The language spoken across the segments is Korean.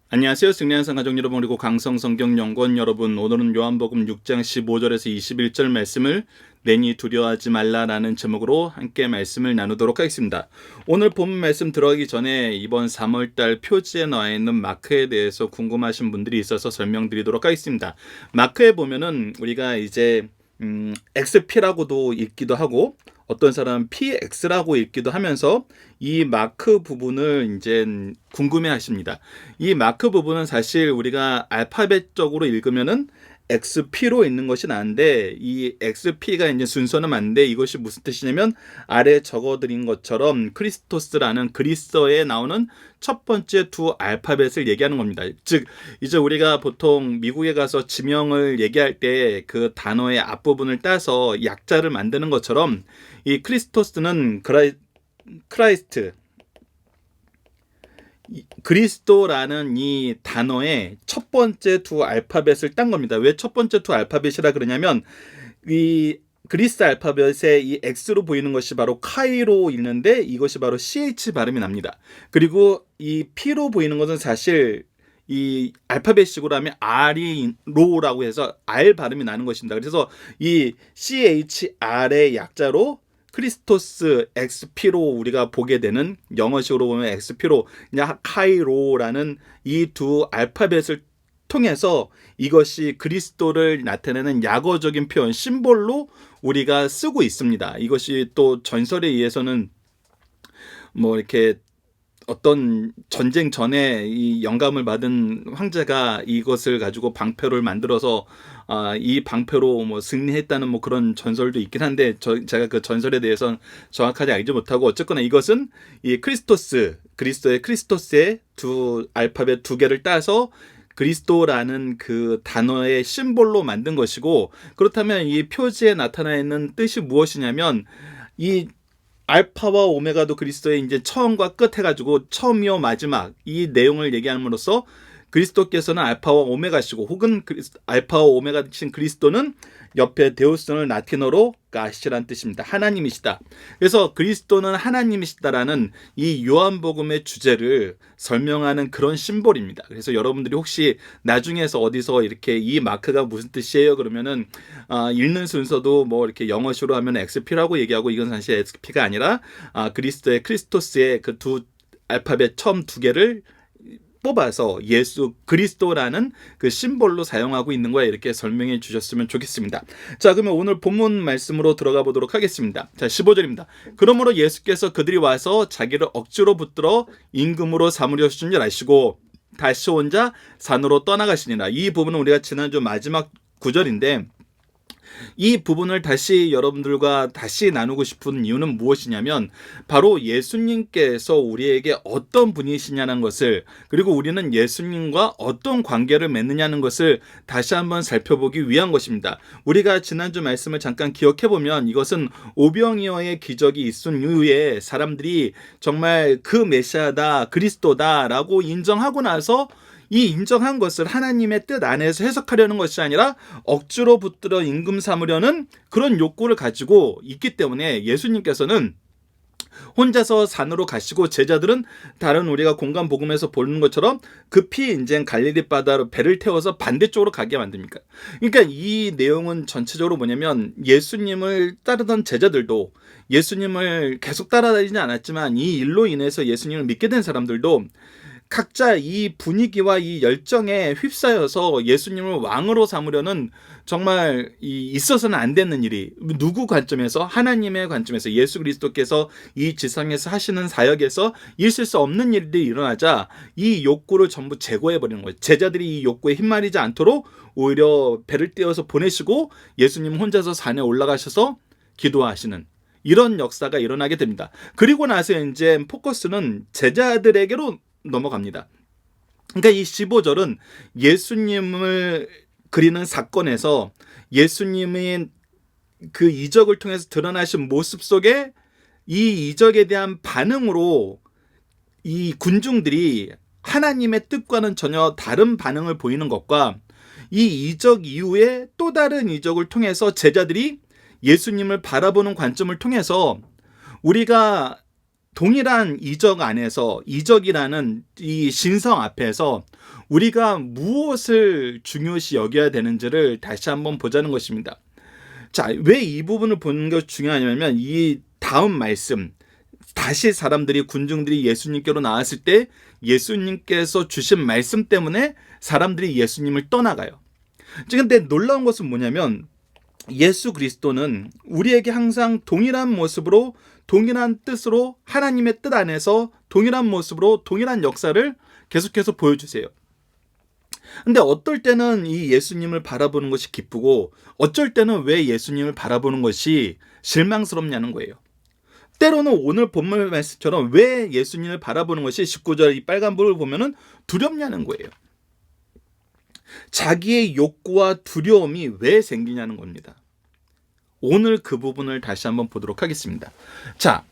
안녕하세요. 승리한상 가족 여러분, 그리고 강성성경연구원 여러분, 오늘은 요한복음 6장 15절에서 21절 말씀을 내니 두려워하지 말라라는 제목으로 함께 말씀을 나누도록 하겠습니다. 오늘 본문 말씀 들어가기 전에 이번 3월달 표지에 나와 있는 마크에 대해서 궁금하신 분들이 있어서 설명드리도록 하겠습니다. 마크에 보면은 우리가 이제 XP라고도 읽기도 하고 어떤 사람은 PX라고 읽기도 하면서 이 마크 부분을 이제 궁금해 하십니다. 이 마크 부분은 사실 우리가 알파벳적으로 읽으면은 XP로 읽는 것이 나은데, 이 XP가 이제 순서는 맞는데 이것이 무슨 뜻이냐면 아래 적어드린 것처럼 크리스토스라는 그리스어에 나오는 첫 번째 두 알파벳을 얘기하는 겁니다. 즉 이제 우리가 보통 미국에 가서 지명을 얘기할 때 그 단어의 앞부분을 따서 약자를 만드는 것처럼 이 크리스토스는 크라이스트, 그리스도라는 이 단어의 첫 번째 두 알파벳을 딴 겁니다. 왜 첫 번째 두 알파벳이라 그러냐면 이 그리스 알파벳의 이 X로 보이는 것이 바로 카이로 읽는데 이것이 바로 CH 발음이 납니다. 그리고 이 P로 보이는 것은 사실 이 알파벳식으로 하면 R이 로라고 해서 R 발음이 나는 것입니다. 그래서 이 CHR의 약자로 크리스토스 XP로 우리가 보게 되는, 영어식으로 보면 XP로 그냥 카이로라는 이 두 알파벳을 통해서 이것이 그리스도를 나타내는 약어적인 표현, 심볼로 우리가 쓰고 있습니다. 이것이 또 전설에 의해서는 뭐 이렇게 어떤 전쟁 전에 이 영감을 받은 황제가 이것을 가지고 방패를 만들어서 이 방패로 뭐 승리했다는 뭐 그런 전설도 있긴 한데 제가 그 전설에 대해서는 정확하게 알지 못하고, 어쨌거나 이것은 이 크리스토스, 그리스도의 크리스토스의 두 알파벳 두 개를 따서 그리스도라는 그 단어의 심볼로 만든 것이고, 그렇다면 이 표지에 나타나 있는 뜻이 무엇이냐면 이 알파와 오메가도 그리스도의 이제 처음과 끝 해가지고 처음이요 마지막 이 내용을 얘기함으로써 그리스도께서는 알파와 오메가시고, 혹은 알파와 오메가신 그리스도는 옆에 데우스는 라틴어로 가시라는 뜻입니다. 하나님이시다. 그래서 그리스도는 하나님이시다라는 이 요한복음의 주제를 설명하는 그런 심볼입니다. 그래서 여러분들이 혹시 나중에서 어디서 이렇게 이 마크가 무슨 뜻이에요 그러면은 읽는 순서도 뭐 이렇게 영어식으로 하면 XP라고 얘기하고, 이건 사실 XP가 아니라 그리스도의 크리스토스의 그 두 알파벳 처음 두 개를 뽑아서 예수 그리스도라는 그 심볼로 사용하고 있는 거야, 이렇게 설명해 주셨으면 좋겠습니다. 자, 그러면 오늘 본문 말씀으로 들어가 보도록 하겠습니다. 자, 15절입니다. 그러므로 예수께서 그들이 와서 자기를 억지로 붙들어 임금으로 삼으려 하신 줄 아시고 다시 혼자 산으로 떠나가시니라. 이 부분은 우리가 지난주 마지막 구절인데, 이 부분을 다시 여러분들과 다시 나누고 싶은 이유는 무엇이냐면, 바로 예수님께서 우리에게 어떤 분이시냐는 것을, 그리고 우리는 예수님과 어떤 관계를 맺느냐는 것을 다시 한번 살펴보기 위한 것입니다. 우리가 지난주 말씀을 잠깐 기억해보면 이것은 오병이어의 기적이 있은 이후에 사람들이 정말 그 메시아다, 그리스도다 라고 인정하고 나서 이 인정한 것을 하나님의 뜻 안에서 해석하려는 것이 아니라 억지로 붙들어 임금 삼으려는 그런 욕구를 가지고 있기 때문에 예수님께서는 혼자서 산으로 가시고, 제자들은 다른 우리가 공간 복음에서 보는 것처럼 급히 이제 갈릴리 바다로 배를 태워서 반대쪽으로 가게 만듭니까? 그러니까 이 내용은 전체적으로 뭐냐면, 예수님을 따르던 제자들도, 예수님을 계속 따라다니지 않았지만 이 일로 인해서 예수님을 믿게 된 사람들도 각자 이 분위기와 이 열정에 휩싸여서 예수님을 왕으로 삼으려는, 정말 있어서는 안 되는 일이, 누구 관점에서? 하나님의 관점에서, 예수 그리스도께서 이 지상에서 하시는 사역에서 있을 수 없는 일들이 일어나자 이 욕구를 전부 제거해버리는 거예요. 제자들이 이 욕구에 휘말리지 않도록 오히려 배를 띄워서 보내시고 예수님 혼자서 산에 올라가셔서 기도하시는 이런 역사가 일어나게 됩니다. 그리고 나서 이제 포커스는 제자들에게로 넘어갑니다. 그러니까 이 15절은 예수님을 그리는 사건에서 예수님의 그 이적을 통해서 드러나신 모습 속에 이 이적에 대한 반응으로 이 군중들이 하나님의 뜻과는 전혀 다른 반응을 보이는 것과, 이 이적 이후에 또 다른 이적을 통해서 제자들이 예수님을 바라보는 관점을 통해서 우리가 동일한 이적 안에서 이적이라는 이 신성 앞에서 우리가 무엇을 중요시 여겨야 되는지를 다시 한번 보자는 것입니다. 자, 왜 이 부분을 보는 것이 중요하냐면 이 다음 말씀, 다시 사람들이 군중들이 예수님께로 나왔을 때 예수님께서 주신 말씀 때문에 사람들이 예수님을 떠나가요. 근데 놀라운 것은 뭐냐면 예수 그리스도는 우리에게 항상 동일한 모습으로 동일한 뜻으로 하나님의 뜻 안에서 동일한 모습으로 동일한 역사를 계속해서 보여주세요. 근데 어떨 때는 이 예수님을 바라보는 것이 기쁘고 어쩔 때는 왜 예수님을 바라보는 것이 실망스럽냐는 거예요. 때로는 오늘 본문 말씀처럼 왜 예수님을 바라보는 것이 19절 이 빨간 불을 보면은 두렵냐는 거예요. 자기의 욕구와 두려움이 왜 생기냐는 겁니다. 오늘 그 부분을 다시 한번 보도록 하겠습니다. 자,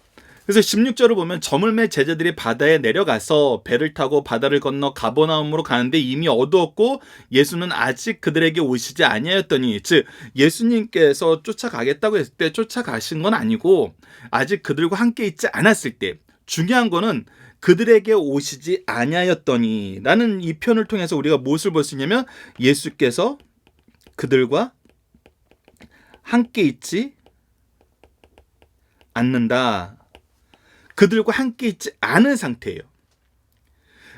그래서 16절을 보면 저물매 제자들이 바다에 내려가서 배를 타고 바다를 건너 가버나움으로 가는데 이미 어두웠고 예수는 아직 그들에게 오시지 아니하였더니, 즉 예수님께서 쫓아가겠다고 했을 때 쫓아가신 건 아니고 아직 그들과 함께 있지 않았을 때, 중요한 거는 그들에게 오시지 아니하였더니 라는 이 표현을 통해서 우리가 무엇을 볼 수 있냐면 예수께서 그들과 함께 있지 않는다. 그들과 함께 있지 않은 상태예요.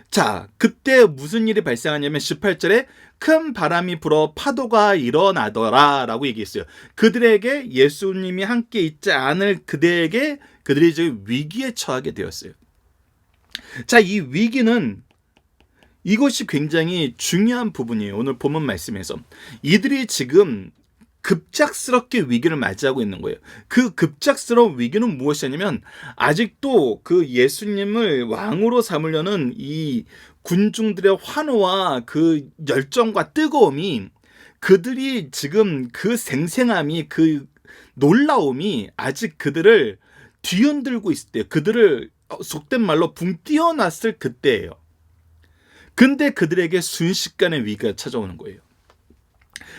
자, 그때 무슨 일이 발생하냐면 18절에 큰 바람이 불어 파도가 일어나더라 라고 얘기했어요. 그들에게 예수님이 함께 있지 않을 그들에게 그들이 이제 위기에 처하게 되었어요. 자, 이 위기는 이것이 굉장히 중요한 부분이에요. 오늘 본문 말씀에서 이들이 지금 급작스럽게 위기를 맞이하고 있는 거예요. 그 급작스러운 위기는 무엇이냐면 아직도 그 예수님을 왕으로 삼으려는 이 군중들의 환호와 그 열정과 뜨거움이, 그들이 지금 그 생생함이, 그 놀라움이 아직 그들을 뒤흔들고 있을 때, 그들을 속된 말로 붕 띄어놨을 그때예요. 근데 그들에게 순식간에 위기가 찾아오는 거예요.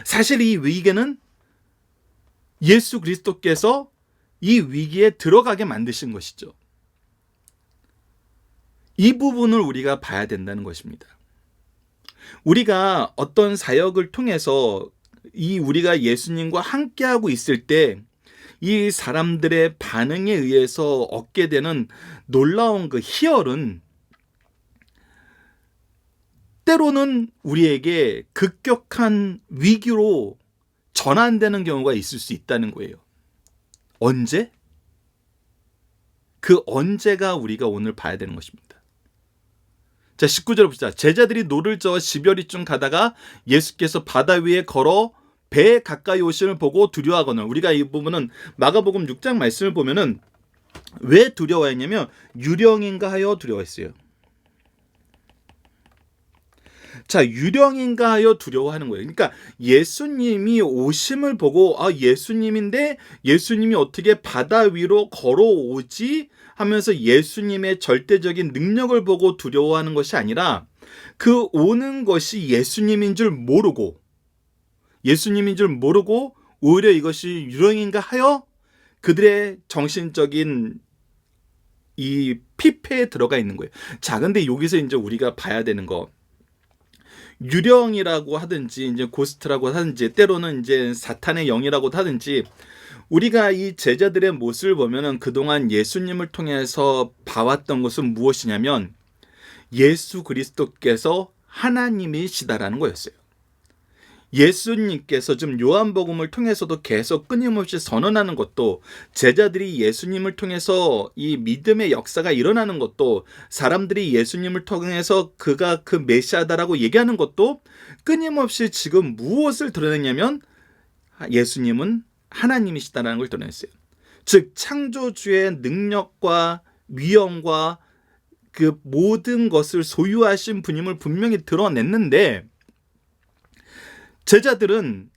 사실 이 위기는 예수 그리스도께서 이 위기에 들어가게 만드신 것이죠. 이 부분을 우리가 봐야 된다는 것입니다. 우리가 어떤 사역을 통해서 우리가 예수님과 함께하고 있을 때 이 사람들의 반응에 의해서 얻게 되는 놀라운 그 희열은 때로는 우리에게 급격한 위기로 전환되는 경우가 있을 수 있다는 거예요. 언제? 그 언제가 우리가 오늘 봐야 되는 것입니다. 자, 19절 봅시다. 제자들이 노를 저어 시별이쯤 가다가 예수께서 바다 위에 걸어 배에 가까이 오심을 보고 두려워하거늘. 우리가 이 부분은 마가복음 6장 말씀을 보면은 왜 두려워했냐면 유령인가 하여 두려워했어요. 자, 유령인가 하여 두려워하는 거예요. 그러니까 예수님이 오심을 보고 예수님인데 예수님이 어떻게 바다 위로 걸어오지 하면서 예수님의 절대적인 능력을 보고 두려워하는 것이 아니라 그 오는 것이 예수님인 줄 모르고 오히려 이것이 유령인가 하여 그들의 정신적인 이 피폐에 들어가 있는 거예요. 자, 근데 여기서 이제 우리가 봐야 되는 거, 유령이라고 하든지 이제 고스트라고 하든지 때로는 이제 사탄의 영이라고 하든지, 우리가 이 제자들의 모습을 보면은 그동안 예수님을 통해서 봐왔던 것은 무엇이냐면 예수 그리스도께서 하나님이시다라는 거였어요. 예수님께서 지금 요한복음을 통해서도 계속 끊임없이 선언하는 것도, 제자들이 예수님을 통해서 이 믿음의 역사가 일어나는 것도, 사람들이 예수님을 통해서 그가 그 메시아다라고 얘기하는 것도 끊임없이 지금 무엇을 드러내냐면 예수님은 하나님이시다라는 걸 드러냈어요. 즉 창조주의 능력과 위엄과 그 모든 것을 소유하신 분임을 분명히 드러냈는데, 제자들은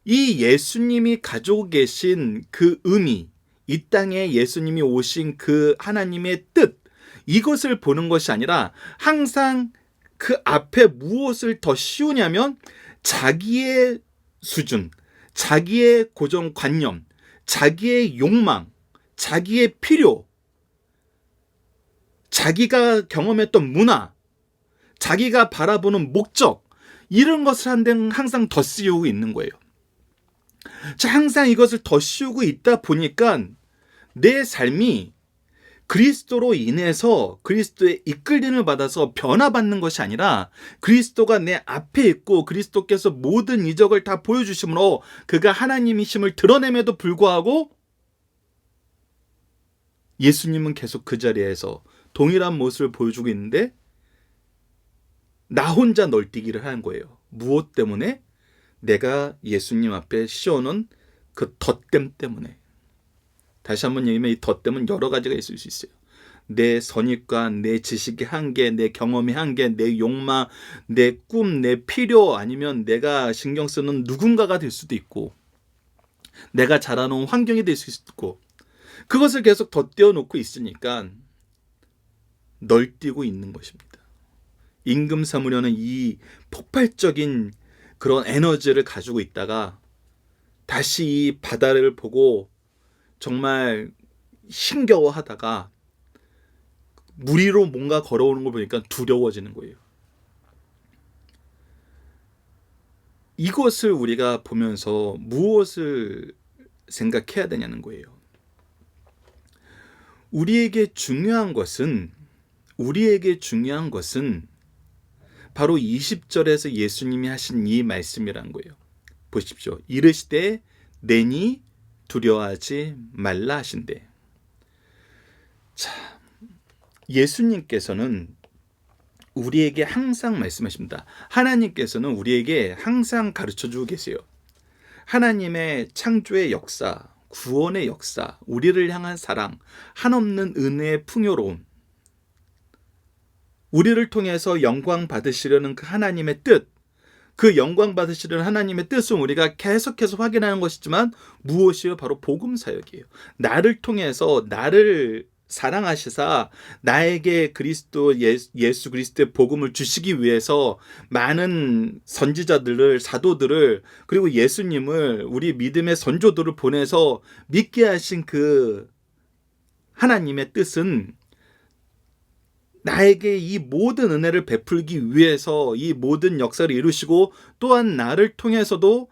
이 예수님이 가지고 계신 그 의미, 이 땅에 예수님이 오신 그 하나님의 뜻, 이것을 보는 것이 아니라 항상 그 앞에 무엇을 더 씌우냐면 자기의 수준, 자기의 고정관념, 자기의 욕망, 자기의 필요, 자기가 경험했던 문화, 자기가 바라보는 목적, 이런 것을 항상 덧씌우고 있는 거예요. 자, 항상 이것을 덧씌우고 있다 보니까 내 삶이 그리스도로 인해서 그리스도의 이끌림을 받아서 변화받는 것이 아니라 그리스도가 내 앞에 있고 그리스도께서 모든 이적을 다 보여주심으로 그가 하나님이심을 드러냄에도 불구하고 예수님은 계속 그 자리에서 동일한 모습을 보여주고 있는데 나 혼자 널뛰기를 하는 거예요. 무엇 때문에? 내가 예수님 앞에 씌워놓은 그 덧댐 때문에. 다시 한번 얘기하면 이 덧댐은 여러 가지가 있을 수 있어요. 내 선입관, 내 지식의 한계, 내 경험의 한계, 내 욕망, 내 꿈, 내 필요, 아니면 내가 신경 쓰는 누군가가 될 수도 있고, 내가 자라놓은 환경이 될 수 있고, 그것을 계속 덧대어 놓고 있으니까 널뛰고 있는 것입니다. 임금 삼으려는 이 폭발적인 그런 에너지를 가지고 있다가 다시 이 바다를 보고 정말 힘겨워하다가 물 위로 뭔가 걸어오는 걸 보니까 두려워지는 거예요. 이것을 우리가 보면서 무엇을 생각해야 되냐는 거예요. 우리에게 중요한 것은 바로 20절에서 예수님이 하신 이 말씀이란 거예요. 보십시오. 이르시되 내니 두려워하지 말라 하신대. 자, 예수님께서는 우리에게 항상 말씀하십니다. 하나님께서는 우리에게 항상 가르쳐주고 계세요. 하나님의 창조의 역사, 구원의 역사, 우리를 향한 사랑, 한없는 은혜의 풍요로움, 우리를 통해서 영광 받으시려는 그 하나님의 뜻, 그 영광 받으시려는 하나님의 뜻은 우리가 계속해서 확인하는 것이지만 무엇이요? 바로 복음 사역이에요. 나를 통해서 나를 사랑하시사 나에게 그리스도 예수 그리스도의 복음을 주시기 위해서 많은 선지자들을, 사도들을, 그리고 예수님을, 우리 믿음의 선조들을 보내서 믿게 하신 그 하나님의 뜻은 나에게 이 모든 은혜를 베풀기 위해서 이 모든 역사를 이루시고, 또한 나를 통해서도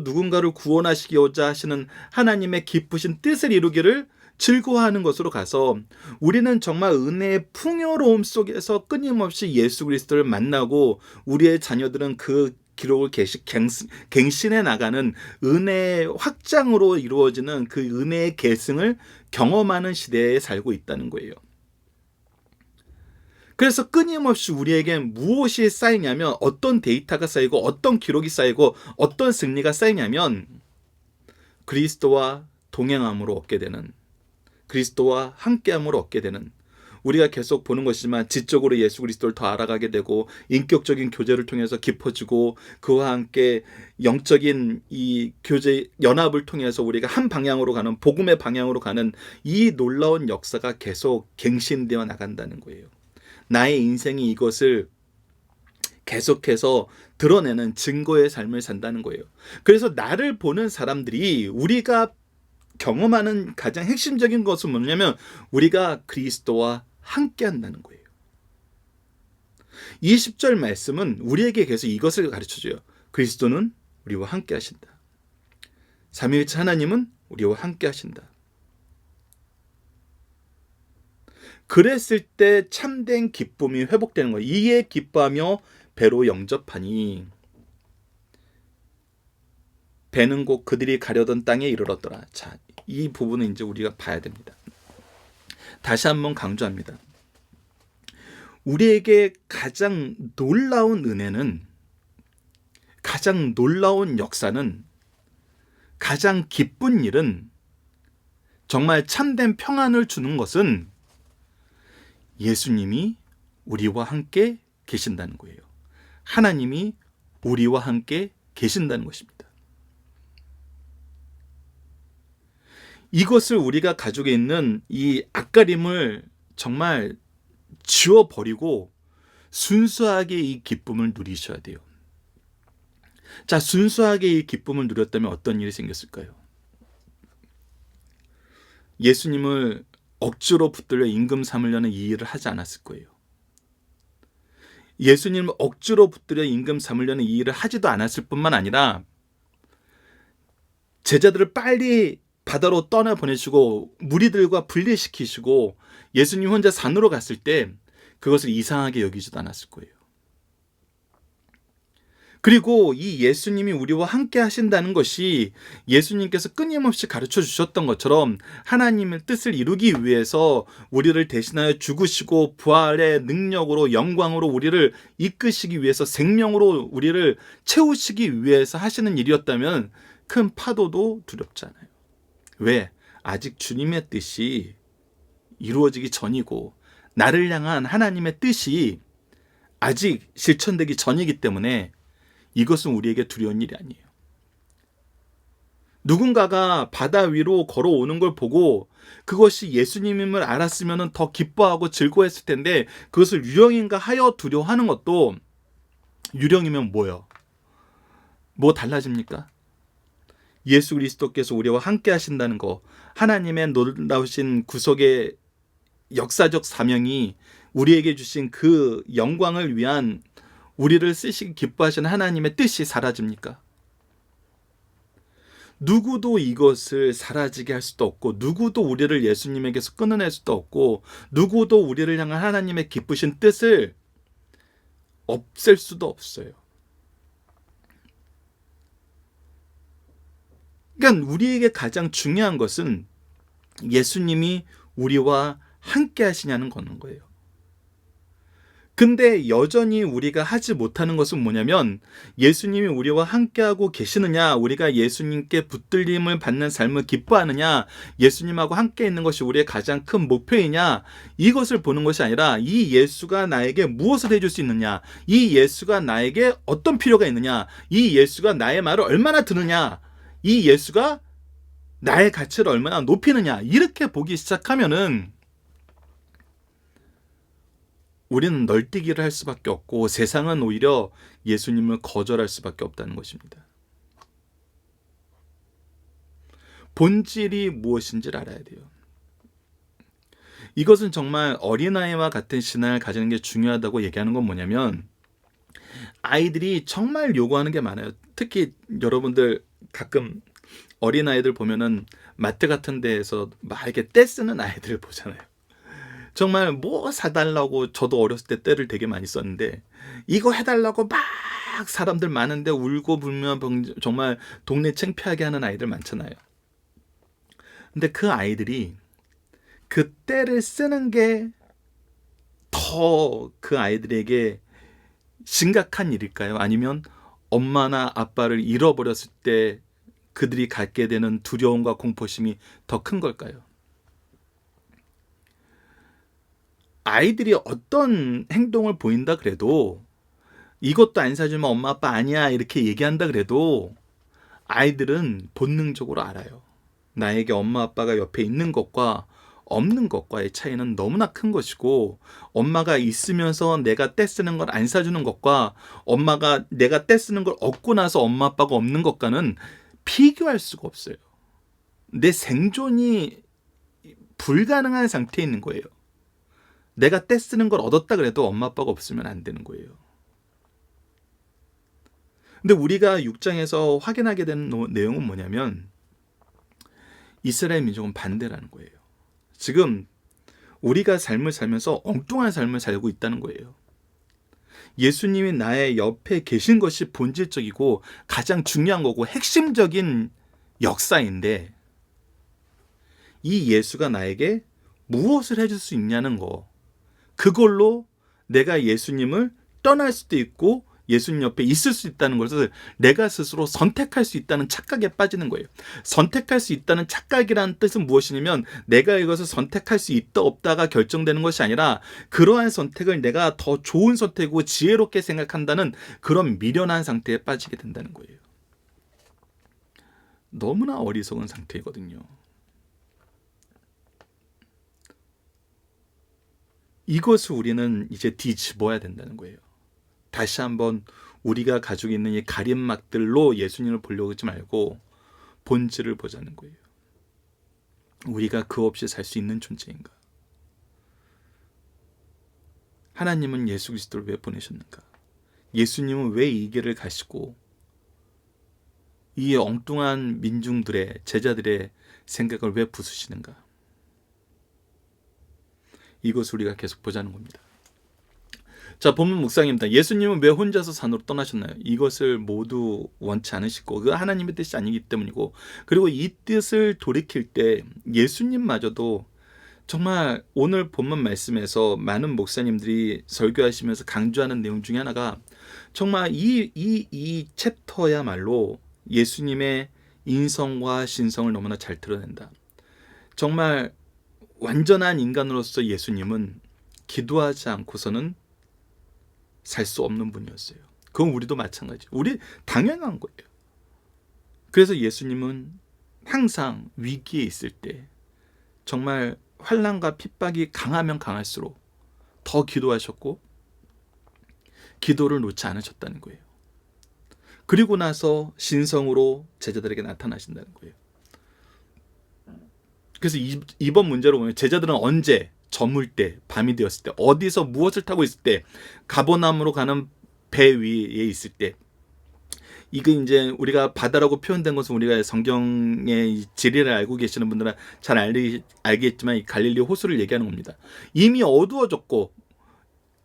누군가를 구원하시고자 하시는 하나님의 기쁘신 뜻을 이루기를 즐거워하는 것으로 가서, 우리는 정말 은혜의 풍요로움 속에서 끊임없이 예수 그리스도를 만나고, 우리의 자녀들은 그 기록을 갱신해 나가는 은혜의 확장으로 이루어지는 그 은혜의 계승을 경험하는 시대에 살고 있다는 거예요. 그래서 끊임없이 우리에게 무엇이 쌓이냐면, 어떤 데이터가 쌓이고 어떤 기록이 쌓이고 어떤 승리가 쌓이냐면, 그리스도와 동행함으로 얻게 되는, 그리스도와 함께함으로 얻게 되는, 우리가 계속 보는 것이지만 지적으로 예수 그리스도를 더 알아가게 되고, 인격적인 교제를 통해서 깊어지고, 그와 함께 영적인 이 교제 연합을 통해서 우리가 한 방향으로 가는, 복음의 방향으로 가는 이 놀라운 역사가 계속 갱신되어 나간다는 거예요. 나의 인생이 이것을 계속해서 드러내는 증거의 삶을 산다는 거예요. 그래서 나를 보는 사람들이, 우리가 경험하는 가장 핵심적인 것은 뭐냐면 우리가 그리스도와 함께 한다는 거예요. 20절 말씀은 우리에게 계속 이것을 가르쳐줘요. 그리스도는 우리와 함께 하신다. 삼위일체 하나님은 우리와 함께 하신다. 그랬을 때 참된 기쁨이 회복되는 거예요. 이에 기뻐하며 배로 영접하니 배는 곧 그들이 가려던 땅에 이르렀더라. 자, 이 부분은 이제 우리가 봐야 됩니다. 다시 한번 강조합니다. 우리에게 가장 놀라운 은혜는, 가장 놀라운 역사는, 가장 기쁜 일은, 정말 참된 평안을 주는 것은 예수님이 우리와 함께 계신다는 거예요. 하나님이 우리와 함께 계신다는 것입니다. 이것을 우리가 가지고 있는 이 앞가림을 정말 지워버리고 순수하게 이 기쁨을 누리셔야 돼요. 자, 순수하게 이 기쁨을 누렸다면 어떤 일이 생겼을까요? 예수님을 억지로 붙들려 임금 삼으려는 이 일을 하지 않았을 거예요. 예수님을 억지로 붙들려 임금 삼으려는 이 일을 하지도 않았을 뿐만 아니라 제자들을 빨리 바다로 떠나보내시고 무리들과 분리시키시고 예수님 혼자 산으로 갔을 때 그것을 이상하게 여기지도 않았을 거예요. 그리고 이 예수님이 우리와 함께 하신다는 것이 예수님께서 끊임없이 가르쳐 주셨던 것처럼 하나님의 뜻을 이루기 위해서 우리를 대신하여 죽으시고 부활의 능력으로 영광으로 우리를 이끄시기 위해서 생명으로 우리를 채우시기 위해서 하시는 일이었다면 큰 파도도 두렵지 않아요. 왜? 아직 주님의 뜻이 이루어지기 전이고 나를 향한 하나님의 뜻이 아직 실천되기 전이기 때문에 이것은 우리에게 두려운 일이 아니에요. 누군가가 바다 위로 걸어오는 걸 보고 그것이 예수님임을 알았으면 더 기뻐하고 즐거워했을 텐데 그것을 유령인가 하여 두려워하는 것도 유령이면 뭐예요? 뭐 달라집니까? 예수 그리스도께서 우리와 함께 하신다는 거, 하나님의 놀라우신 구속의 역사적 사명이 우리에게 주신 그 영광을 위한 우리를 쓰시기 기뻐하시는 하나님의 뜻이 사라집니까? 누구도 이것을 사라지게 할 수도 없고 누구도 우리를 예수님에게서 끊어낼 수도 없고 누구도 우리를 향한 하나님의 기쁘신 뜻을 없앨 수도 없어요. 그러니까 우리에게 가장 중요한 것은 예수님이 우리와 함께 하시냐는 거예요. 근데 여전히 우리가 하지 못하는 것은 뭐냐면 예수님이 우리와 함께하고 계시느냐, 우리가 예수님께 붙들림을 받는 삶을 기뻐하느냐, 예수님하고 함께 있는 것이 우리의 가장 큰 목표이냐, 이것을 보는 것이 아니라 이 예수가 나에게 무엇을 해줄 수 있느냐, 이 예수가 나에게 어떤 필요가 있느냐, 이 예수가 나의 말을 얼마나 듣느냐, 이 예수가 나의 가치를 얼마나 높이느냐, 이렇게 보기 시작하면은 우리는 널뛰기를 할 수밖에 없고 세상은 오히려 예수님을 거절할 수밖에 없다는 것입니다. 본질이 무엇인지를 알아야 돼요. 이것은 정말 어린아이와 같은 신앙을 가지는 게 중요하다고 얘기하는 건 뭐냐면 아이들이 정말 요구하는 게 많아요. 특히 여러분들 가끔 어린아이들 보면은 마트 같은 데에서 막 이렇게 떼쓰는 아이들을 보잖아요. 정말 뭐 사달라고 저도 어렸을 때 떼를 되게 많이 썼는데 이거 해달라고 막 사람들 많은데 울고 불며 정말 동네 창피하게 하는 아이들 많잖아요. 근데 그 아이들이 그 떼를 쓰는 게 더 그 아이들에게 심각한 일일까요? 아니면 엄마나 아빠를 잃어버렸을 때 그들이 갖게 되는 두려움과 공포심이 더 큰 걸까요? 아이들이 어떤 행동을 보인다 그래도 이것도 안 사주면 엄마 아빠 아니야 이렇게 얘기한다 그래도 아이들은 본능적으로 알아요. 나에게 엄마 아빠가 옆에 있는 것과 없는 것과의 차이는 너무나 큰 것이고 엄마가 있으면서 내가 떼쓰는 걸 안 사주는 것과 엄마가 내가 떼쓰는 걸 얻고 나서 엄마 아빠가 없는 것과는 비교할 수가 없어요. 내 생존이 불가능한 상태에 있는 거예요. 내가 떼쓰는 걸 얻었다 그래도 엄마 아빠가 없으면 안 되는 거예요. 근데 우리가 6장에서 확인하게 되는 내용은 뭐냐면 이스라엘 민족은 반대라는 거예요. 지금 우리가 삶을 살면서 엉뚱한 삶을 살고 있다는 거예요. 예수님이 나의 옆에 계신 것이 본질적이고 가장 중요한 거고 핵심적인 역사인데 이 예수가 나에게 무엇을 해줄 수 있냐는 거, 그걸로 내가 예수님을 떠날 수도 있고 예수님 옆에 있을 수 있다는 것을 내가 스스로 선택할 수 있다는 착각에 빠지는 거예요. 선택할 수 있다는 착각이라는 뜻은 무엇이냐면 내가 이것을 선택할 수 있다 없다가 결정되는 것이 아니라 그러한 선택을 내가 더 좋은 선택이고 지혜롭게 생각한다는 그런 미련한 상태에 빠지게 된다는 거예요. 너무나 어리석은 상태거든요. 이것을 우리는 이제 뒤집어야 된다는 거예요. 다시 한번 우리가 가지고 있는 이 가림막들로 예수님을 보려고 하지 말고 본질을 보자는 거예요. 우리가 그 없이 살 수 있는 존재인가? 하나님은 예수 그리스도를 왜 보내셨는가? 예수님은 왜 이 길을 가시고 이 엉뚱한 민중들의 제자들의 생각을 왜 부수시는가? 이것을 우리가 계속 보자는 겁니다. 자, 본문 묵상입니다. 예수님은 왜 혼자서 산으로 떠나셨나요? 이것을 모두 원치 않으시고 그 하나님의 뜻이 아니기 때문이고, 그리고 이 뜻을 돌이킬 때 예수님마저도 정말 오늘 본문 말씀에서 많은 목사님들이 설교하시면서 강조하는 내용 중에 하나가 정말 이 챕터야말로 예수님의 인성과 신성을 너무나 잘 드러낸다. 정말 완전한 인간으로서 예수님은 기도하지 않고서는 살 수 없는 분이었어요. 그건 우리도 마찬가지. 우리 당연한 거예요. 그래서 예수님은 항상 위기에 있을 때 정말 환난과 핍박이 강하면 강할수록 더 기도하셨고 기도를 놓지 않으셨다는 거예요. 그리고 나서 신성으로 제자들에게 나타나신다는 거예요. 그래서 이번 문제로 보면 제자들은 언제, 저물 때, 밤이 되었을 때, 어디서 무엇을 타고 있을 때, 가버나움으로 가는 배 위에 있을 때, 이게 이제 우리가 바다라고 표현된 것은 우리가 성경의 지리를 알고 계시는 분들은 잘 알겠지만 이 갈릴리 호수를 얘기하는 겁니다. 이미 어두워졌고,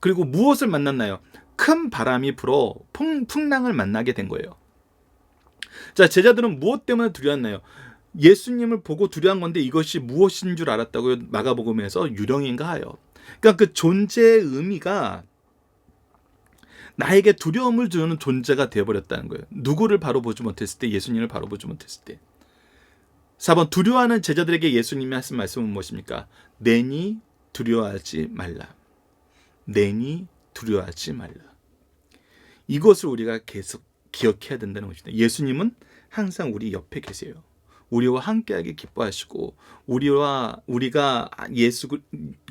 그리고 무엇을 만났나요? 큰 바람이 불어 풍랑을 만나게 된 거예요. 자, 제자들은 무엇 때문에 두려웠나요? 예수님을 보고 두려운 건데 이것이 무엇인 줄 알았다고요. 마가복음에서 유령인가 하여. 그러니까 그 존재의 의미가 나에게 두려움을 주는 존재가 되어버렸다는 거예요. 누구를 바로 보지 못했을 때? 예수님을 바로 보지 못했을 때. 4번, 두려워하는 제자들에게 예수님이 하신 말씀은 무엇입니까? 내니 두려워하지 말라. 내니 두려워하지 말라. 이것을 우리가 계속 기억해야 된다는 것입니다. 예수님은 항상 우리 옆에 계세요. 우리와 함께하기 기뻐하시고 우리가 예수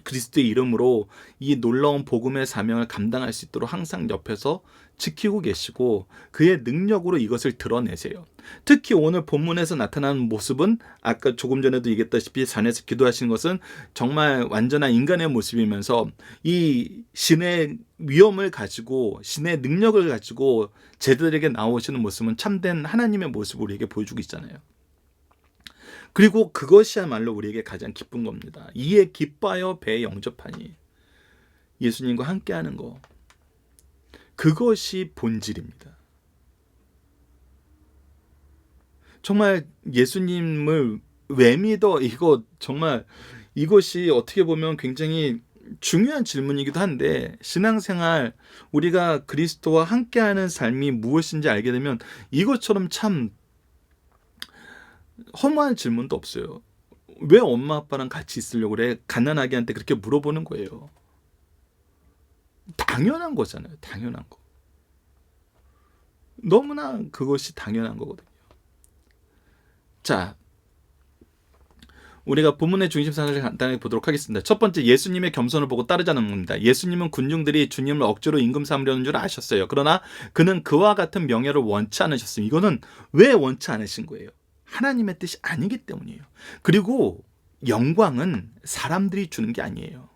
그리스도의 이름으로 이 놀라운 복음의 사명을 감당할 수 있도록 항상 옆에서 지키고 계시고 그의 능력으로 이것을 드러내세요. 특히 오늘 본문에서 나타나는 모습은 아까 조금 전에도 얘기했다시피 산에서 기도하시는 것은 정말 완전한 인간의 모습이면서 이 신의 위엄을 가지고 신의 능력을 가지고 제자들에게 나오시는 모습은 참된 하나님의 모습을 우리에게 보여주고 있잖아요. 그리고 그것이야말로 우리에게 가장 기쁜 겁니다. 이에 기뻐하여 배에 영접하니 예수님과 함께하는 거, 그것이 본질입니다. 정말 예수님을 왜 믿어? 이거 정말 이것이 어떻게 보면 굉장히 중요한 질문이기도 한데 신앙생활 우리가 그리스도와 함께하는 삶이 무엇인지 알게 되면 이것처럼 참 허무한 질문도 없어요. 왜 엄마 아빠랑 같이 있으려고 그래? 갓난아기한테 그렇게 물어보는 거예요. 당연한 거잖아요. 당연한 거. 너무나 그것이 당연한 거거든요. 자, 우리가 본문의 중심사를 간단하게 보도록 하겠습니다. 첫 번째, 예수님의 겸손을 보고 따르자는 겁니다. 예수님은 군중들이 주님을 억지로 임금 삼으려는 줄 아셨어요. 그러나 그는 그와 같은 명예를 원치 않으셨어요. 이거는 왜 원치 않으신 거예요? 하나님의 뜻이 아니기 때문이에요. 그리고 영광은 사람들이 주는 게 아니에요.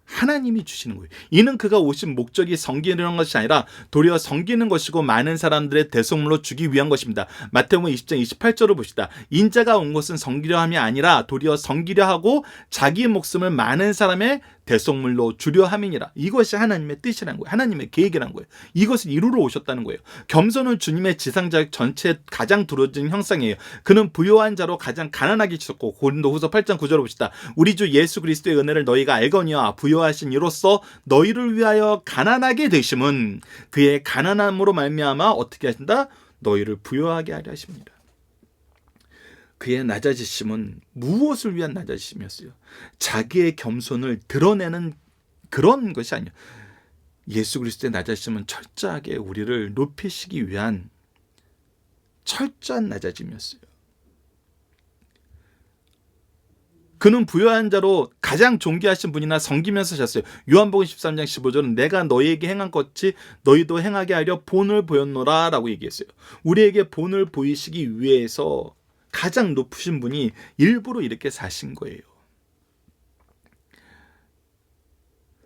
하나님이 주시는 거예요. 이는 그가 오신 목적이 섬기는 것이 아니라 도리어 섬기는 것이고 많은 사람들의 대속물로 주기 위한 것입니다. 마태복음 20장 28절을 봅시다. 인자가 온 것은 섬기려 함이 아니라 도리어 섬기려 하고 자기 목숨을 많은 사람의 대속물로 주려 함이니라. 이것이 하나님의 뜻이라는 거예요. 하나님의 계획이라는 거예요. 이것을 이루러 오셨다는 거예요. 겸손은 주님의 지상자격 전체에 가장 두려워진 형상이에요. 그는 부요한 자로 가장 가난하게 주셨고, 고린도후서 8장 9절을 봅시다. 우리 주 예수 그리스도의 은혜를 너희가 알거니와 부요하신 이로써 너희를 위하여 가난하게 되심은 그의 가난함으로 말미암아 어떻게 하신다? 너희를 부요하게 하려 하십니다. 그의 낮아지심은 무엇을 위한 낮아지심이었어요? 자기의 겸손을 드러내는 그런 것이 아니에요. 예수 그리스도의 낮아지심은 철저하게 우리를 높이시기 위한 철저한 낮아짐이었어요. 그는 부요한 자로 가장 존귀하신 분이나 섬기면서 하셨어요. 요한복음 13장 15절은 내가 너희에게 행한 것이 너희도 행하게 하려 본을 보였노라 라고 얘기했어요. 우리에게 본을 보이시기 위해서 가장 높으신 분이 일부러 이렇게 사신 거예요.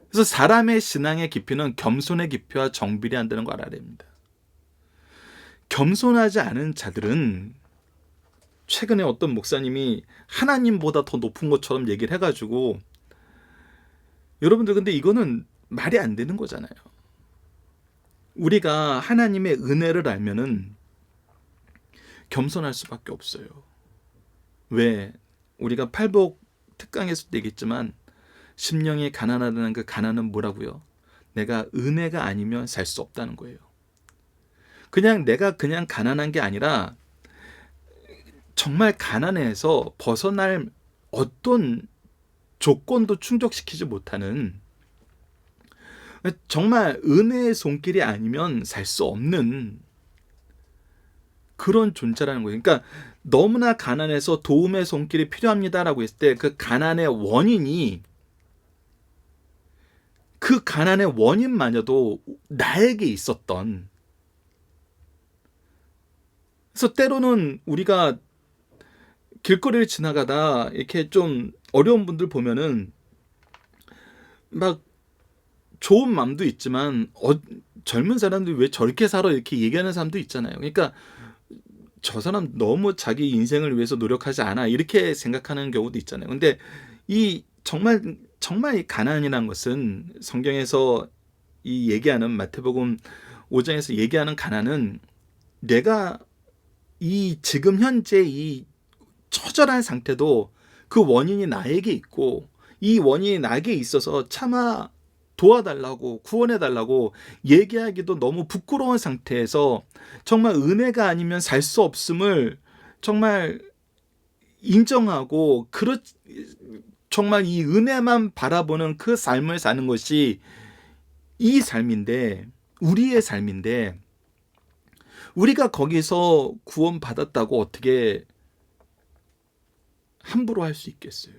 그래서 사람의 신앙의 깊이는 겸손의 깊이와 정비례한다는 걸 알아야 됩니다. 겸손하지 않은 자들은, 최근에 어떤 목사님이 하나님보다 더 높은 것처럼 얘기를 해가지고, 여러분들 근데 이거는 말이 안 되는 거잖아요. 우리가 하나님의 은혜를 알면은 겸손할 수밖에 없어요. 왜? 우리가 팔복 특강에서도 얘기했지만, 심령이 가난하다는 그 가난은 뭐라고요? 내가 은혜가 아니면 살 수 없다는 거예요. 그냥 내가 그냥 가난한 게 아니라 정말 가난해서 벗어날 어떤 조건도 충족시키지 못하는, 정말 은혜의 손길이 아니면 살 수 없는 그런 존재라는 거예요. 그러니까 너무나 가난해서 도움의 손길이 필요합니다라고 했을 때 그 가난의 원인이, 그 가난의 원인마저도 나에게 있었던, 그래서 때로는 우리가 길거리를 지나가다 이렇게 좀 어려운 분들 보면은 막 좋은 마음도 있지만 젊은 사람들이 왜 저렇게 살아 이렇게 얘기하는 사람도 있잖아요. 그러니까 저 사람 너무 자기 인생을 위해서 노력하지 않아 이렇게 생각하는 경우도 있잖아요. 근데 이 정말 이 가난이라는 것은 성경에서 이 얘기하는 마태복음 5장에서 얘기하는 가난은, 내가 이 지금 현재 이 처절한 상태도 그 원인이 나에게 있고, 이 원인이 나에게 있어서 차마 도와달라고 구원해달라고 얘기하기도 너무 부끄러운 상태에서 정말 은혜가 아니면 살 수 없음을 정말 인정하고, 정말 이 은혜만 바라보는 그 삶을 사는 것이 이 삶인데, 우리의 삶인데, 우리가 거기서 구원받았다고 어떻게 함부로 할 수 있겠어요?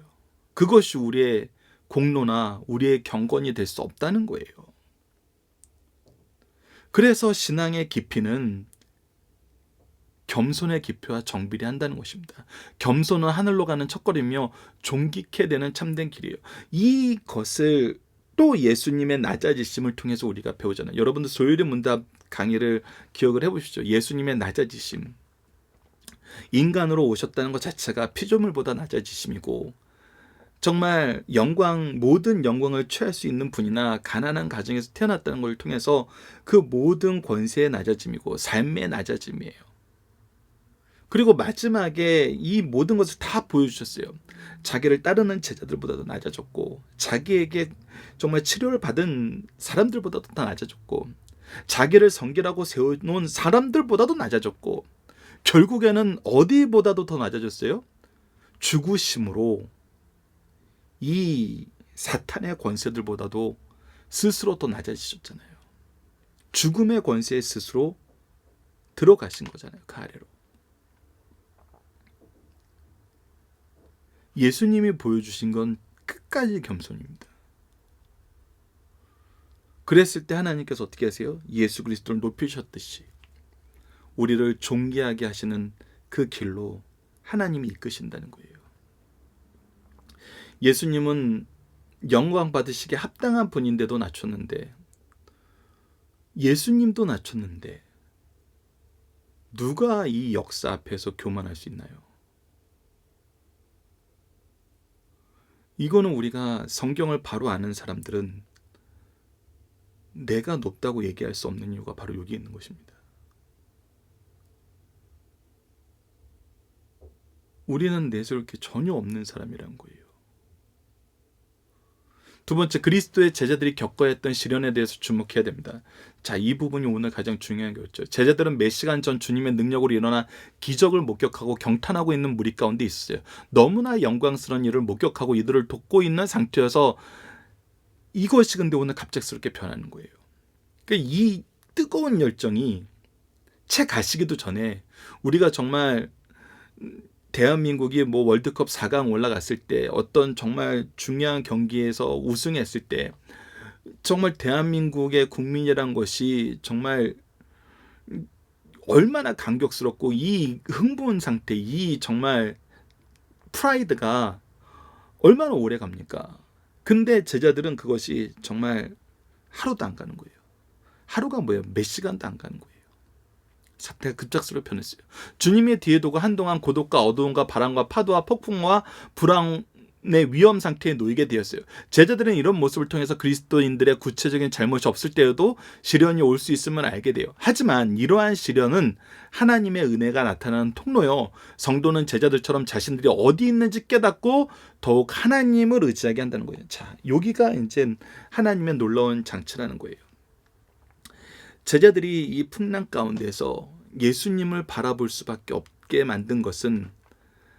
그것이 우리의 공로나 우리의 경건이 될 수 없다는 거예요. 그래서 신앙의 깊이는 겸손의 깊이와 정비례한다는 것입니다. 겸손은 하늘로 가는 첫걸음이며 존귀케 되는 참된 길이에요. 이것을 또 예수님의 낮아지심을 통해서 우리가 배우잖아요. 여러분들 소율의 문답 강의를 기억을 해보시죠. 예수님의 낮아지심, 인간으로 오셨다는 것 자체가 피조물보다 낮아지심이고, 정말 모든 영광을 취할 수 있는 분이나 가난한 가정에서 태어났다는 걸 통해서 그 모든 권세의 낮아짐이고 삶의 낮아짐이에요. 그리고 마지막에 이 모든 것을 다 보여주셨어요. 자기를 따르는 제자들보다도 낮아졌고, 자기에게 정말 치료를 받은 사람들보다도 더 낮아졌고, 자기를 성결하고 세워놓은 사람들보다도 낮아졌고, 결국에는 어디보다도 더 낮아졌어요? 죽으심으로 이 사탄의 권세들보다도 스스로 더 낮아지셨잖아요. 죽음의 권세에 스스로 들어가신 거잖아요. 그 아래로. 예수님이 보여주신 건 끝까지 겸손입니다. 그랬을 때 하나님께서 어떻게 하세요? 예수 그리스도를 높이셨듯이 우리를 존귀하게 하시는 그 길로 하나님이 이끄신다는 거예요. 예수님은 영광 받으시기에 합당한 분인데도 낮췄는데, 예수님도 낮췄는데 누가 이 역사 앞에서 교만할 수 있나요? 이거는 우리가 성경을 바로 아는 사람들은 내가 높다고 얘기할 수 없는 이유가 바로 여기 있는 것입니다. 우리는 내세울 게 전혀 없는 사람이란 거예요. 두 번째, 그리스도의 제자들이 겪어야 했던 시련에 대해서 주목해야 됩니다. 자, 이 부분이 오늘 가장 중요한 거였죠. 제자들은 몇 시간 전 주님의 능력으로 일어난 기적을 목격하고 경탄하고 있는 무리 가운데 있었어요. 너무나 영광스러운 일을 목격하고 이들을 돕고 있는 상태여서 이것이 근데 오늘 갑작스럽게 변하는 거예요. 그러니까 이 뜨거운 열정이 채 가시기도 전에, 우리가 정말 대한민국이 월드컵 4강 올라갔을 때, 어떤 정말 중요한 경기에서 우승했을 때, 정말 대한민국의 국민이란 것이 정말 얼마나 감격스럽고 이 흥분 상태, 이 정말 프라이드가 얼마나 오래 갑니까? 근데 제자들은 그것이 정말 하루도 안 가는 거예요. 하루가 뭐예요? 몇 시간도 안 가는 거예요. 사태가 급작스럽게 변했어요. 주님의 뒤에 두고 한동안 고독과 어두움과 바람과 파도와 폭풍과 불황의 위험 상태에 놓이게 되었어요. 제자들은 이런 모습을 통해서 그리스도인들의 구체적인 잘못이 없을 때에도 시련이 올 수 있음을 알게 돼요. 하지만 이러한 시련은 하나님의 은혜가 나타나는 통로요. 성도는 제자들처럼 자신들이 어디 있는지 깨닫고 더욱 하나님을 의지하게 한다는 거예요. 자, 여기가 이제 하나님의 놀라운 장치라는 거예요. 제자들이 이 풍랑 가운데서 예수님을 바라볼 수밖에 없게 만든 것은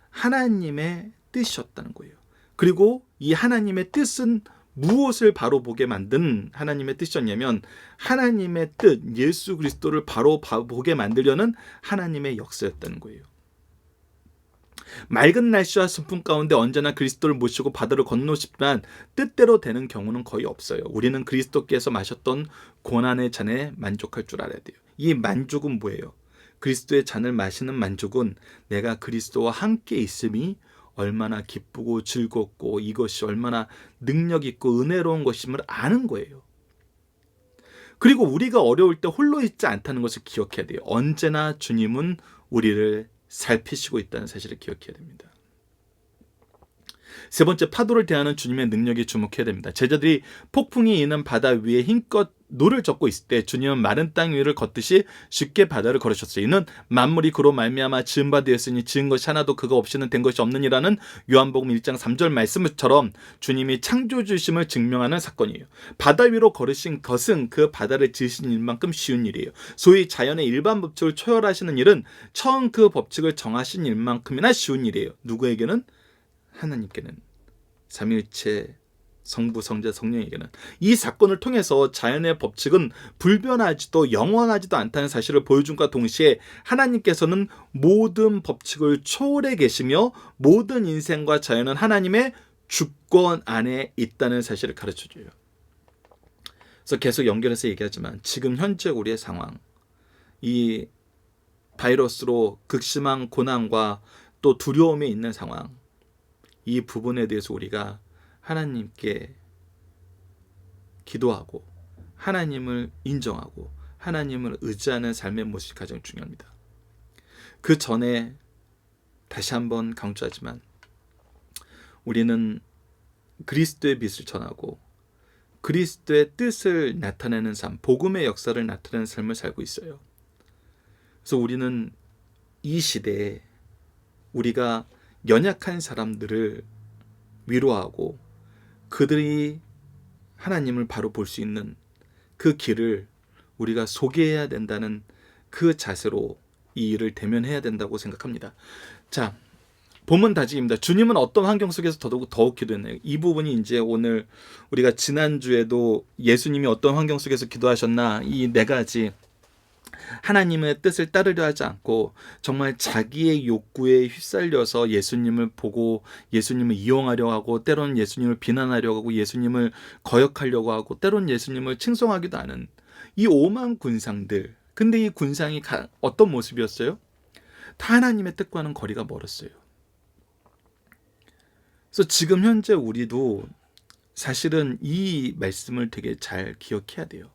하나님의 뜻이었다는 거예요. 그리고 이 하나님의 뜻은 무엇을 바로 보게 만든 하나님의 뜻이었냐면 하나님의 뜻, 예수 그리스도를 바로 보게 만들려는 하나님의 역사였다는 거예요. 맑은 날씨와 순풍 가운데 언제나 그리스도를 모시고 바다를 건너시지만 뜻대로 되는 경우는 거의 없어요. 우리는 그리스도께서 마셨던 고난의 잔에 만족할 줄 알아야 돼요. 이 만족은 뭐예요? 그리스도의 잔을 마시는 만족은 내가 그리스도와 함께 있음이 얼마나 기쁘고 즐겁고 이것이 얼마나 능력 있고 은혜로운 것임을 아는 거예요. 그리고 우리가 어려울 때 홀로 있지 않다는 것을 기억해야 돼요. 언제나 주님은 우리를 살피시고 있다는 사실을 기억해야 됩니다. 세 번째, 파도를 대하는 주님의 능력에 주목해야 됩니다. 제자들이 폭풍이 있는 바다 위에 힘껏 노를 젓고 있을 때 주님은 마른 땅 위를 걷듯이 쉽게 바다를 걸으셨어요. 이는 만물이 그로 말미암아 지은 바 되었으니 지은 것이 하나도 그거 없이는 된 것이 없느니라는 요한복음 1장 3절 말씀처럼 주님이 창조주심을 증명하는 사건이에요. 바다 위로 걸으신 것은 그 바다를 지으신 일만큼 쉬운 일이에요. 소위 자연의 일반 법칙을 초월하시는 일은 처음 그 법칙을 정하신 일만큼이나 쉬운 일이에요. 누구에게는? 하나님께는, 삼위일체 성부, 성자, 성령에게는. 이 사건을 통해서 자연의 법칙은 불변하지도 영원하지도 않다는 사실을 보여준과 동시에 하나님께서는 모든 법칙을 초월해 계시며 모든 인생과 자연은 하나님의 주권 안에 있다는 사실을 가르쳐줘요. 그래서 계속 연결해서 얘기하지만 지금 현재 우리의 상황, 이 바이러스로 극심한 고난과 또 두려움에 있는 상황, 이 부분에 대해서 우리가 하나님께 기도하고 하나님을 인정하고 하나님을 의지하는 삶의 모습이 가장 중요합니다. 그 전에 다시 한번 강조하지만 우리는 그리스도의 빛을 전하고 그리스도의 뜻을 나타내는 삶, 복음의 역사를 나타내는 삶을 살고 있어요. 그래서 우리는 이 시대에 우리가 연약한 사람들을 위로하고 그들이 하나님을 바로 볼 수 있는 그 길을 우리가 소개해야 된다는 그 자세로 이 일을 대면해야 된다고 생각합니다. 자, 본문 다짐입니다. 주님은 어떤 환경 속에서 더욱 기도했나요? 이 부분이 이제 오늘 우리가 지난주에도 예수님이 어떤 환경 속에서 기도하셨나, 이 네 가지 하나님의 뜻을 따르려 하지 않고 정말 자기의 욕구에 휩쓸려서 예수님을 보고 예수님을 이용하려고 하고 때로는 예수님을 비난하려고 하고 예수님을 거역하려고 하고 때로는 예수님을 칭송하기도 하는 이 오만 군상들. 근데 이 군상이 어떤 모습이었어요? 다 하나님의 뜻과는 거리가 멀었어요. 그래서 지금 현재 우리도 사실은 이 말씀을 되게 잘 기억해야 돼요.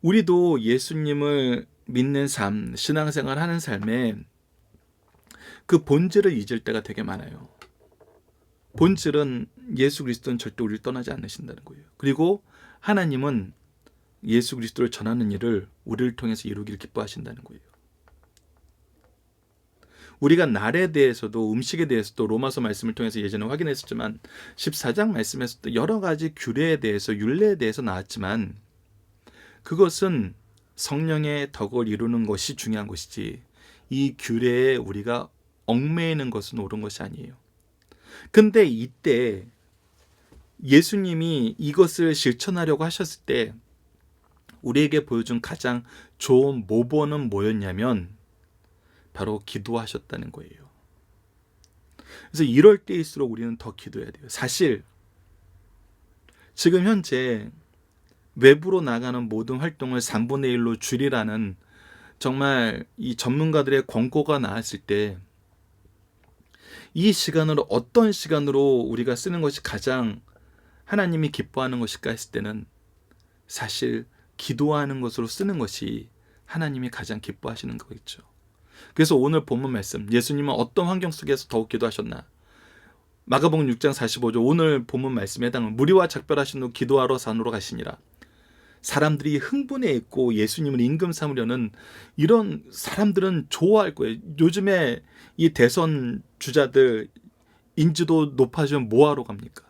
우리도 예수님을 믿는 삶, 신앙생활 하는 삶에 그 본질을 잊을 때가 되게 많아요. 본질은 예수 그리스도는 절대 우리를 떠나지 않으신다는 거예요. 그리고 하나님은 예수 그리스도를 전하는 일을 우리를 통해서 이루기를 기뻐하신다는 거예요. 우리가 날에 대해서도 음식에 대해서도 로마서 말씀을 통해서 예전에 확인했었지만 14장 말씀에서도 여러 가지 규례에 대해서 율례에 대해서 나왔지만 그것은 성령의 덕을 이루는 것이 중요한 것이지 이 규례에 우리가 얽매이는 것은 옳은 것이 아니에요. 근데 이때 예수님이 이것을 실천하려고 하셨을 때 우리에게 보여준 가장 좋은 모범은 뭐였냐면 바로 기도하셨다는 거예요. 그래서 이럴 때일수록 우리는 더 기도해야 돼요. 사실 지금 현재 외부로 나가는 모든 활동을 3분의 1로 줄이라는 정말 이 전문가들의 권고가 나왔을 때 이 시간을 어떤 시간으로 우리가 쓰는 것이 가장 하나님이 기뻐하는 것일까 했을 때는 사실 기도하는 것으로 쓰는 것이 하나님이 가장 기뻐하시는 거겠죠. 그래서 오늘 본문 말씀, 예수님은 어떤 환경 속에서 더욱 기도하셨나? 마가복음 6장 45절 오늘 본문 말씀에 해당하는 무리와 작별하신 후 기도하러 산으로 가시니라. 사람들이 흥분해 있고 예수님을 임금 삼으려는 이런 사람들은 좋아할 거예요. 요즘에 이 대선 주자들 인지도 높아지면 뭐하러 갑니까?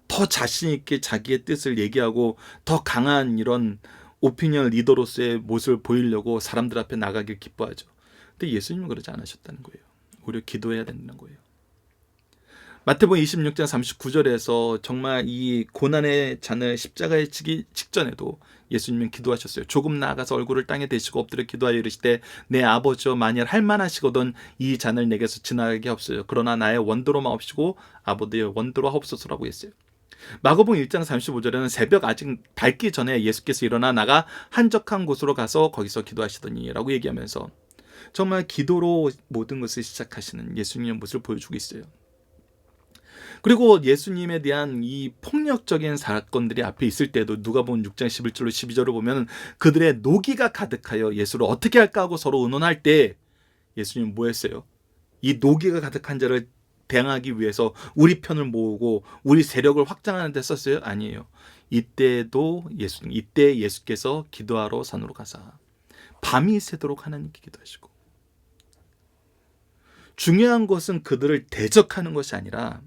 더 자신 있게 자기의 뜻을 얘기하고 더 강한 이런 오피니언 리더로서의 모습을 보이려고 사람들 앞에 나가길 기뻐하죠. 근데 예수님은 그러지 않으셨다는 거예요. 오히려 기도해야 된다는 거예요. 마태복음 26장 39절에서 정말 이 고난의 잔을 십자가에 지기 직전에도 예수님은 기도하셨어요. 조금 나아가서 얼굴을 땅에 대시고 엎드려 기도하여 이르시되 내 아버지여 만일 할만하시거든 이 잔을 내게서 지나가게 하옵소서. 그러나 나의 원대로 마옵시고 아버지의 원대로 하옵소서라고 했어요. 마가복음 1장 35절에는 새벽 아직 밝기 전에 예수께서 일어나 나가 한적한 곳으로 가서 거기서 기도하시더니 라고 얘기하면서 정말 기도로 모든 것을 시작하시는 예수님의 모습을 보여주고 있어요. 그리고 예수님에 대한 이 폭력적인 사건들이 앞에 있을 때도 누가복음 6장 11절로 12절을 보면 그들의 노기가 가득하여 예수를 어떻게 할까 하고 서로 의논할 때 예수님은 뭐 했어요? 이 노기가 가득한 자를 대항하기 위해서 우리 편을 모으고 우리 세력을 확장하는 데 썼어요? 아니에요. 이때 예수께서 기도하러 산으로 가사 밤이 새도록 하나님께 기도하시고 중요한 것은 그들을 대적하는 것이 아니라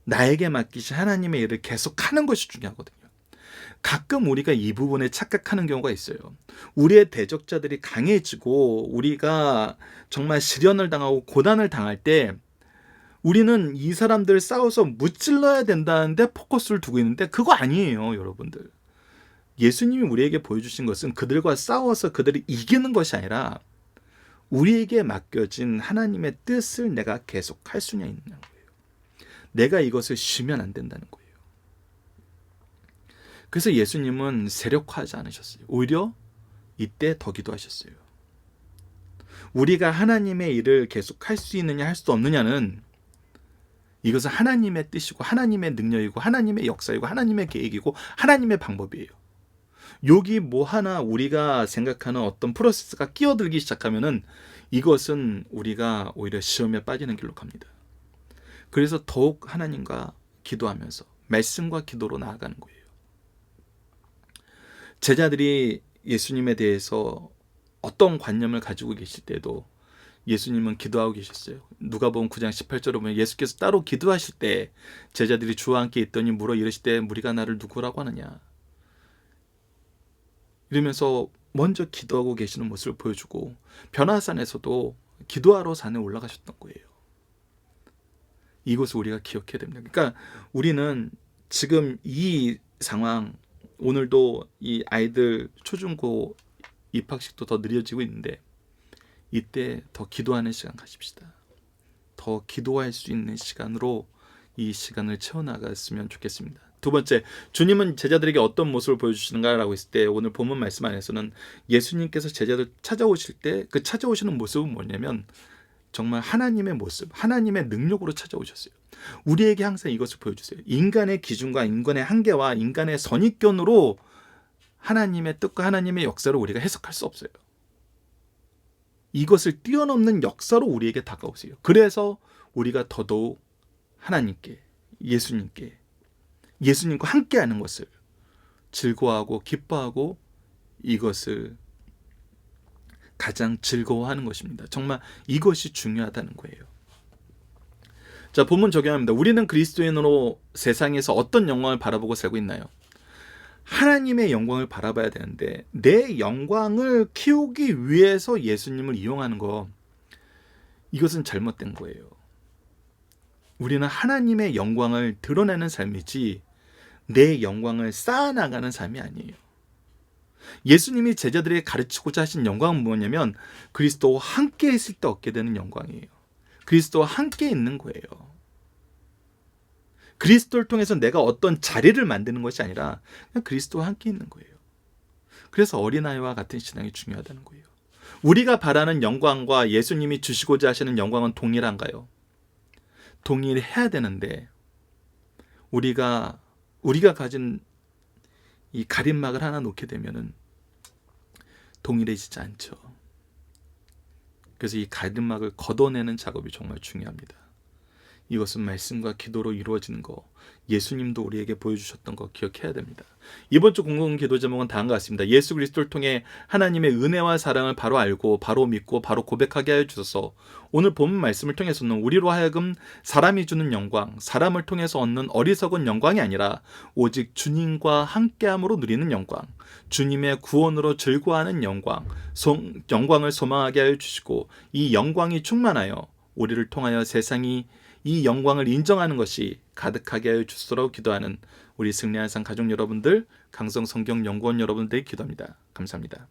나에게 맡기신 하나님의 일을 계속하는 것이 중요하거든요. 가끔 우리가 이 부분에 착각하는 경우가 있어요. 우리의 대적자들이 강해지고 우리가 정말 시련을 당하고 고난을 당할 때 우리는 이 사람들을 싸워서 무찔러야 된다는데 포커스를 두고 있는데 그거 아니에요, 여러분들. 예수님이 우리에게 보여주신 것은 그들과 싸워서 그들을 이기는 것이 아니라 우리에게 맡겨진 하나님의 뜻을 내가 계속 할 수냐 있는 거예요. 내가 이것을 쉬면 안 된다는 거예요. 그래서 예수님은 세력화하지 않으셨어요. 오히려 이때 더 기도하셨어요. 우리가 하나님의 일을 계속 할 수 있느냐 할 수 없느냐는 이것은 하나님의 뜻이고 하나님의 능력이고 하나님의 역사이고 하나님의 계획이고 하나님의 방법이에요. 여기 뭐 하나 우리가 생각하는 어떤 프로세스가 끼어들기 시작하면은 이것은 우리가 오히려 시험에 빠지는 길로 갑니다. 그래서 더욱 하나님과 기도하면서 말씀과 기도로 나아가는 거예요. 제자들이 예수님에 대해서 어떤 관념을 가지고 계실 때도 예수님은 기도하고 계셨어요. 누가복음 9장 18절에 보면 예수께서 따로 기도하실 때 제자들이 주와 함께 있더니 물어 이르시되 무리가 나를 누구라고 하느냐 이러면서 먼저 기도하고 계시는 모습을 보여주고 변화산에서도 기도하러 산에 올라가셨던 거예요. 이것을 우리가 기억해야 됩니다. 그러니까 우리는 지금 이 상황 오늘도 이 아이들 초중고 입학식도 더 느려지고 있는데 이때 더 기도하는 시간 가집시다. 더 기도할 수 있는 시간으로 이 시간을 채워나갔으면 좋겠습니다. 두 번째, 주님은 제자들에게 어떤 모습을 보여주시는가라고 했을 때 오늘 본문 말씀 안에서는 예수님께서 제자들 찾아오실 때 그 찾아오시는 모습은 뭐냐면 정말 하나님의 모습, 하나님의 능력으로 찾아오셨어요. 우리에게 항상 이것을 보여주세요. 인간의 기준과 인간의 한계와 인간의 선입견으로 하나님의 뜻과 하나님의 역사를 우리가 해석할 수 없어요. 이것을 뛰어넘는 역사로 우리에게 다가오세요. 그래서 우리가 더더욱 하나님께, 예수님과 함께하는 것을 즐거워하고 기뻐하고 이것을 가장 즐거워하는 것입니다. 정말 이것이 중요하다는 거예요. 자, 본문 적용합니다. 우리는 그리스도인으로 세상에서 어떤 영광을 바라보고 살고 있나요? 하나님의 영광을 바라봐야 되는데 내 영광을 키우기 위해서 예수님을 이용하는 거 이것은 잘못된 거예요. 우리는 하나님의 영광을 드러내는 삶이지 내 영광을 쌓아나가는 삶이 아니에요. 예수님이 제자들에게 가르치고자 하신 영광은 뭐냐면 그리스도와 함께 있을 때 얻게 되는 영광이에요. 그리스도와 함께 있는 거예요. 그리스도를 통해서 내가 어떤 자리를 만드는 것이 아니라 그냥 그리스도와 함께 있는 거예요. 그래서 어린아이와 같은 신앙이 중요하다는 거예요. 우리가 바라는 영광과 예수님이 주시고자 하시는 영광은 동일한가요? 동일해야 되는데 우리가 가진 이 가림막을 하나 놓게 되면은 동일해지지 않죠. 그래서 이 가림막을 걷어내는 작업이 정말 중요합니다. 이것은 말씀과 기도로 이루어지는 거, 예수님도 우리에게 보여주셨던 거 기억해야 됩니다. 이번 주 공동 기도 제목은 다음과 같습니다. 예수 그리스도를 통해 하나님의 은혜와 사랑을 바로 알고 바로 믿고 바로 고백하게 하여 주소서. 오늘 본문 말씀을 통해서는 우리로 하여금 사람이 주는 영광, 사람을 통해서 얻는 어리석은 영광이 아니라 오직 주님과 함께함으로 누리는 영광, 주님의 구원으로 즐거워하는 영광을 소망하게 하여 주시고 이 영광이 충만하여 우리를 통하여 세상이 이 영광을 인정하는 것이 가득하게 하여 주시도록 기도하는 우리 승리한상 가족 여러분들, 강성 성경 연구원 여러분들의 기도입니다. 감사합니다.